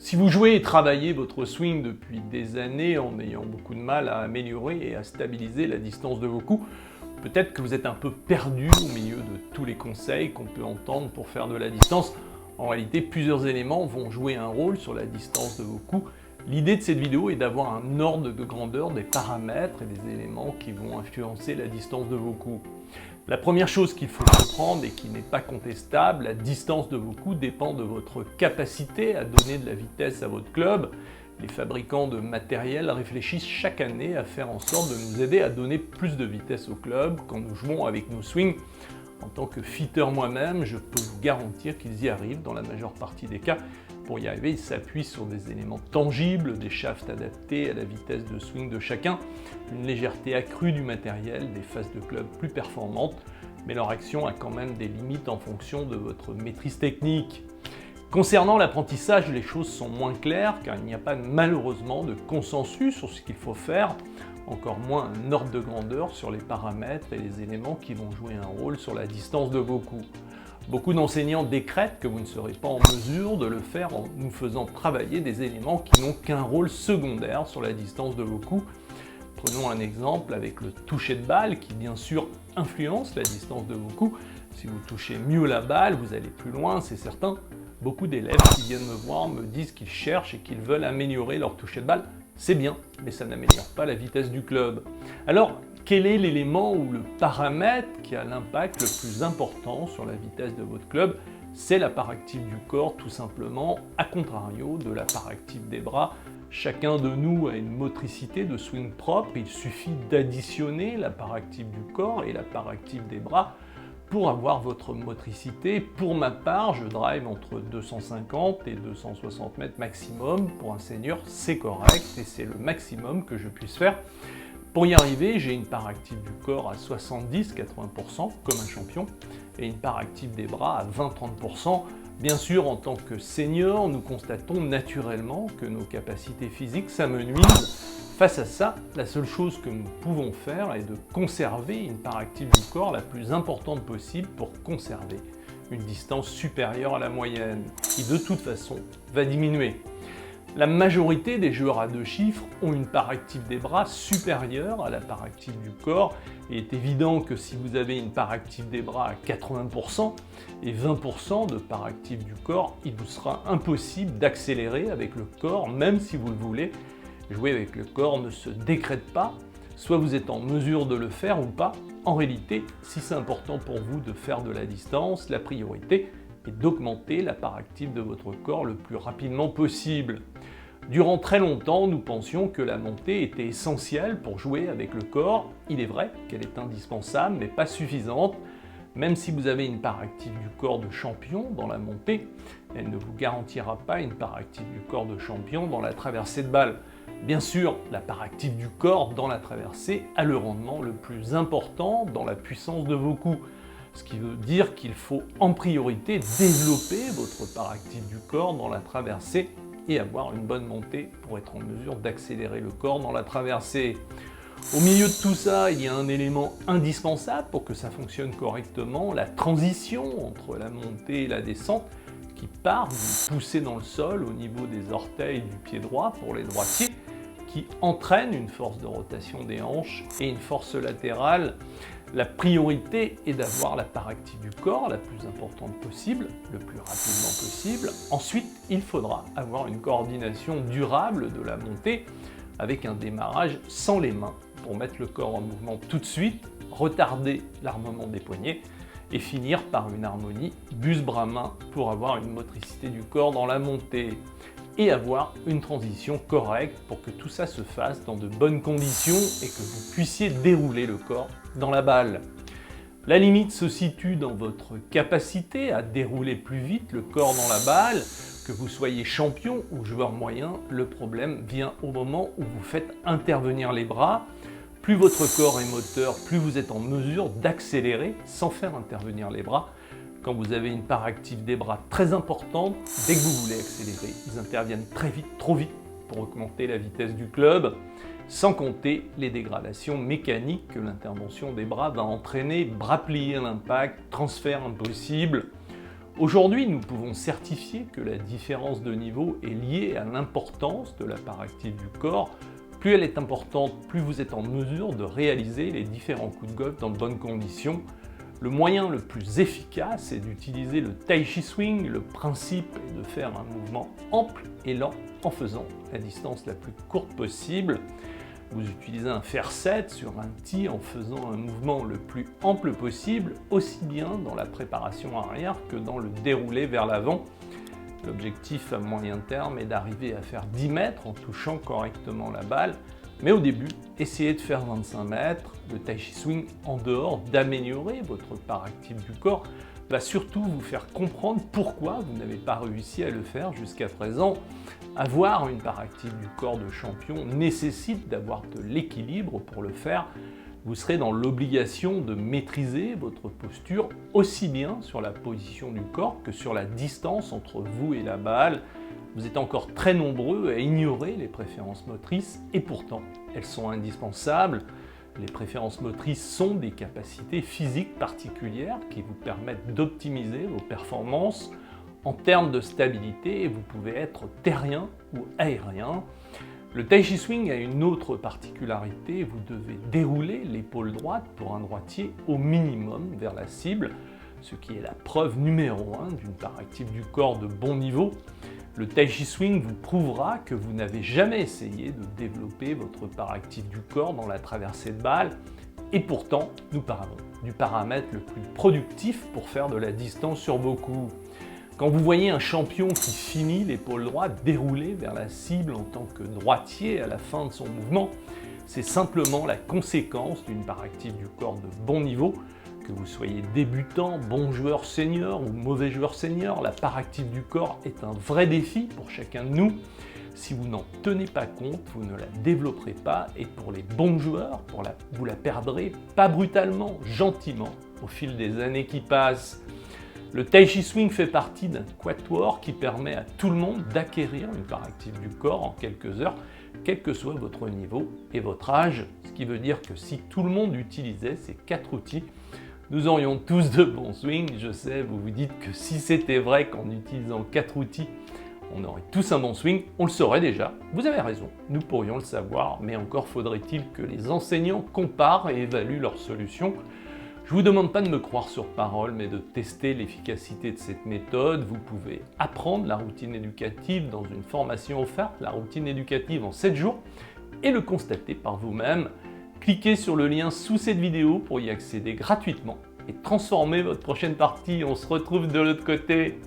Si vous jouez et travaillez votre swing depuis des années en ayant beaucoup de mal à améliorer et à stabiliser la distance de vos coups, peut-être que vous êtes un peu perdu au milieu de tous les conseils qu'on peut entendre pour faire de la distance. En réalité, plusieurs éléments vont jouer un rôle sur la distance de vos coups. L'idée de cette vidéo est d'avoir un ordre de grandeur des paramètres et des éléments qui vont influencer la distance de vos coups. La première chose qu'il faut comprendre et qui n'est pas contestable, la distance de vos coups dépend de votre capacité à donner de la vitesse à votre club. Les fabricants de matériel réfléchissent chaque année à faire en sorte de nous aider à donner plus de vitesse au club quand nous jouons avec nos swings. En tant que fitter moi-même, je peux vous garantir qu'ils y arrivent dans la majeure partie des cas. Pour y arriver, ils s'appuient sur des éléments tangibles, des shafts adaptés à la vitesse de swing de chacun, une légèreté accrue du matériel, des faces de club plus performantes, mais leur action a quand même des limites en fonction de votre maîtrise technique. Concernant l'apprentissage, les choses sont moins claires car il n'y a pas malheureusement de consensus sur ce qu'il faut faire, encore moins un ordre de grandeur sur les paramètres et les éléments qui vont jouer un rôle sur la distance de vos coups. Beaucoup d'enseignants décrètent que vous ne serez pas en mesure de le faire en nous faisant travailler des éléments qui n'ont qu'un rôle secondaire sur la distance de vos coups. Prenons un exemple avec le toucher de balle qui bien sûr influence la distance de vos coups. Si vous touchez mieux la balle, vous allez plus loin, c'est certain. Beaucoup d'élèves qui viennent me voir me disent qu'ils cherchent et qu'ils veulent améliorer leur toucher de balle. C'est bien, mais ça n'améliore pas la vitesse du club. Alors, quel est l'élément ou le paramètre qui a l'impact le plus important sur la vitesse de votre club? C'est la part active du corps, tout simplement, à contrario de la part active des bras. Chacun de nous a une motricité de swing propre, il suffit d'additionner la part active du corps et la part active des bras pour avoir votre motricité. Pour ma part, je drive entre 250 et 260 mètres maximum. Pour un senior, c'est correct et c'est le maximum que je puisse faire. Pour y arriver, j'ai une part active du corps à 70-80% comme un champion et une part active des bras à 20-30%. Bien sûr, en tant que senior, nous constatons naturellement que nos capacités physiques s'amenuisent. Face à ça, la seule chose que nous pouvons faire est de conserver une part active du corps la plus importante possible pour conserver une distance supérieure à la moyenne, qui de toute façon va diminuer. La majorité des joueurs à deux chiffres ont une part active des bras supérieure à la part active du corps. Et il est évident que si vous avez une part active des bras à 80% et 20% de part active du corps, il vous sera impossible d'accélérer avec le corps, même si vous le voulez. Jouer avec le corps ne se décrète pas, soit vous êtes en mesure de le faire ou pas. En réalité, si c'est important pour vous de faire de la distance, la priorité est d'augmenter la part active de votre corps le plus rapidement possible. Durant très longtemps, nous pensions que la montée était essentielle pour jouer avec le corps. Il est vrai qu'elle est indispensable, mais pas suffisante. Même si vous avez une part active du corps de champion dans la montée, elle ne vous garantira pas une part active du corps de champion dans la traversée de balle. Bien sûr, la part active du corps dans la traversée a le rendement le plus important dans la puissance de vos coups. Ce qui veut dire qu'il faut en priorité développer votre part active du corps dans la traversée et avoir une bonne montée pour être en mesure d'accélérer le corps dans la traversée. Au milieu de tout ça, il y a un élément indispensable pour que ça fonctionne correctement, la transition entre la montée et la descente qui part vous pousser dans le sol au niveau des orteils du pied droit pour les droitiers, qui entraîne une force de rotation des hanches et une force latérale. La priorité est d'avoir la part active du corps la plus importante possible, le plus rapidement possible. Ensuite, il faudra avoir une coordination durable de la montée avec un démarrage sans les mains pour mettre le corps en mouvement tout de suite, retarder l'armement des poignets et finir par une harmonie buste-bras-main pour avoir une motricité du corps dans la montée et avoir une transition correcte pour que tout ça se fasse dans de bonnes conditions et que vous puissiez dérouler le corps dans la balle. La limite se situe dans votre capacité à dérouler plus vite le corps dans la balle. Que vous soyez champion ou joueur moyen, le problème vient au moment où vous faites intervenir les bras. Plus votre corps est moteur, plus vous êtes en mesure d'accélérer sans faire intervenir les bras. Quand vous avez une part active des bras très importante, dès que vous voulez accélérer, ils interviennent très vite, trop vite, pour augmenter la vitesse du club, sans compter les dégradations mécaniques que l'intervention des bras va entraîner, bras pliés à l'impact, transfert impossible. Aujourd'hui, nous pouvons certifier que la différence de niveau est liée à l'importance de la part active du corps. Plus elle est importante, plus vous êtes en mesure de réaliser les différents coups de golf dans de bonnes conditions. Le moyen le plus efficace est d'utiliser le Tai Chi Swing. Le principe est de faire un mouvement ample et lent en faisant la distance la plus courte possible. Vous utilisez un fair set sur un tee en faisant un mouvement le plus ample possible, aussi bien dans la préparation arrière que dans le déroulé vers l'avant. L'objectif à moyen terme est d'arriver à faire 10 mètres en touchant correctement la balle, mais au début, essayez de faire 25 mètres. Le Tai Chi Swing, en dehors d'améliorer votre part active du corps, va surtout vous faire comprendre pourquoi vous n'avez pas réussi à le faire jusqu'à présent. Avoir une part active du corps de champion nécessite d'avoir de l'équilibre pour le faire. Vous serez dans l'obligation de maîtriser votre posture aussi bien sur la position du corps que sur la distance entre vous et la balle. Vous êtes encore très nombreux à ignorer les préférences motrices et pourtant elles sont indispensables. Les préférences motrices sont des capacités physiques particulières qui vous permettent d'optimiser vos performances. En termes de stabilité, vous pouvez être terrien ou aérien. Le Tai Chi Swing a une autre particularité, vous devez dérouler l'épaule droite pour un droitier au minimum vers la cible, ce qui est la preuve numéro 1 d'une part active du corps de bon niveau. Le Tai Chi Swing vous prouvera que vous n'avez jamais essayé de développer votre part active du corps dans la traversée de balle, et pourtant nous parlons du paramètre le plus productif pour faire de la distance sur vos coups. Quand vous voyez un champion qui finit l'épaule droite déroulée vers la cible en tant que droitier à la fin de son mouvement, c'est simplement la conséquence d'une part active du corps de bon niveau. Que vous soyez débutant, bon joueur senior ou mauvais joueur senior, la part active du corps est un vrai défi pour chacun de nous. Si vous n'en tenez pas compte, vous ne la développerez pas et pour les bons joueurs, vous la perdrez pas brutalement, gentiment, au fil des années qui passent. Le Tai Chi Swing fait partie d'un quatuor qui permet à tout le monde d'acquérir une part active du corps en quelques heures, quel que soit votre niveau et votre âge. Ce qui veut dire que si tout le monde utilisait ces 4 outils, nous aurions tous de bons swings. Je sais, vous vous dites que si c'était vrai qu'en utilisant 4 outils, on aurait tous un bon swing, on le saurait déjà. Vous avez raison, nous pourrions le savoir, mais encore faudrait-il que les enseignants comparent et évaluent leurs solutions. Je ne vous demande pas de me croire sur parole, mais de tester l'efficacité de cette méthode. Vous pouvez apprendre la routine éducative dans une formation offerte, la routine éducative en 7 jours, et le constater par vous-même. Cliquez sur le lien sous cette vidéo pour y accéder gratuitement et transformer votre prochaine partie. On se retrouve de l'autre côté.